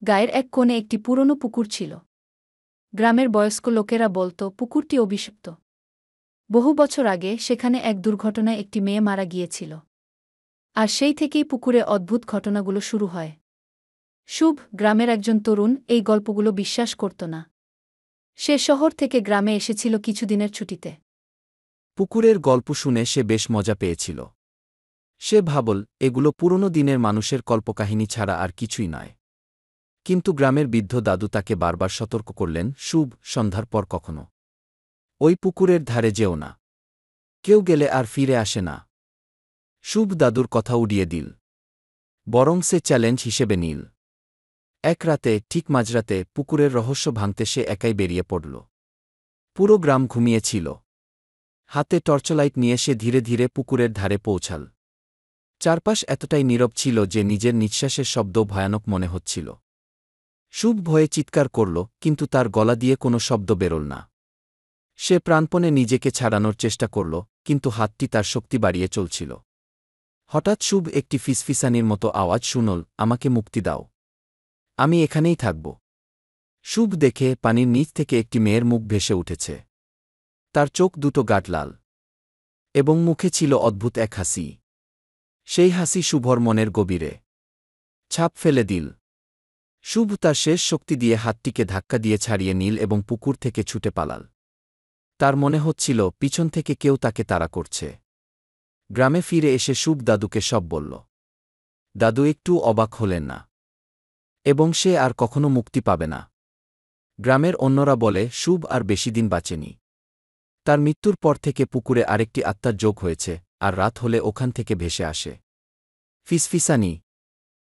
গায়ের এক কোণে একটি পুরনো পুকুর ছিল। গ্রামের বয়স্ক লোকেরা বলত পুকুরটি অভিশপ্ত। বহু বছর আগে সেখানে এক দুর্ঘটনায় একটি মেয়ে মারা গিয়েছিল। আর সেই থেকেই পুকুরে অদ্ভুত ঘটনাগুলো শুরু হয়। শুভ, গ্রামের একজন তরুণ, এই গল্পগুলো বিশ্বাস করত না। সে শহর থেকে গ্রামে এসেছিল কিছুদিনের ছুটিতে। পুকুরের গল্প শুনে সে বেশ মজা পেয়েছিল। সে ভাবল এগুলো পুরনো দিনের মানুষের কল্পকাহিনী ছাড়া আর কিছুই নয়। কিন্তু গ্রামের বৃদ্ধ দাদু তাকে বারবার সতর্ক করলেন, শুভ, সন্ধ্যার পর কখনো ওই পুকুরের ধারে যেও না। কেউ গেলে আর ফিরে আসে না। শুভ দাদুর কথা উড়িয়ে দিল, বরং সে চ্যালেঞ্জ হিসেবে নিল। এক রাতে, ঠিক মাঝরাতে, পুকুরের রহস্য ভাঙতে সে একাই বেরিয়ে পড়ল। পুরো গ্রাম ঘুমিয়েছিল। হাতে টর্চলাইট নিয়ে সে ধীরে ধীরে পুকুরের ধারে পৌঁছাল। চারপাশ এতটাই নীরব ছিল যে নিজের নিঃশ্বাসের শব্দ ভয়ানক মনে হচ্ছিল। শুভ ভয়ে চিৎকার করল, কিন্তু তার গলা দিয়ে কোনো শব্দ বেরোল না। সে প্রাণপণে নিজেকে ছাড়ানোর চেষ্টা করল, কিন্তু হাতটি তার শক্তি বাড়িয়ে চলছিল। হঠাৎ শুভ একটি ফিসফিসানির মতো আওয়াজ শুনল, আমাকে মুক্তি দাও। আমি এখানেই থাকব। শুভ দেখে পানির নিচ থেকে একটি মেয়ের মুখ ভেসে উঠেছে। তার চোখ দুটো গাঢ় লাল এবং মুখে ছিল অদ্ভুত এক হাসি। সেই হাসি শুভর মনের গভীরে ছাপ ফেলে দিল। শুভ তার শেষ শক্তি দিয়ে হাতটিকে ধাক্কা দিয়ে ছাড়িয়ে নিল এবং পুকুর থেকে ছুটে পালাল। তার মনে হচ্ছিল পিছন থেকে কেউ তাকে তাড়া করছে। গ্রামে ফিরে এসে শুভ দাদুকে সব বলল। দাদু একটু অবাক হলেন না, এবং সে আর কখনো মুক্তি পাবে না। গ্রামের অন্যরা বলে শুভ আর বেশিদিন বাঁচেনি। তার মৃত্যুর পর থেকে পুকুরে আরেকটি আত্মার যোগ হয়েছে, আর রাত হলে ওখান থেকে ভেসে আসে ফিসফিসানি।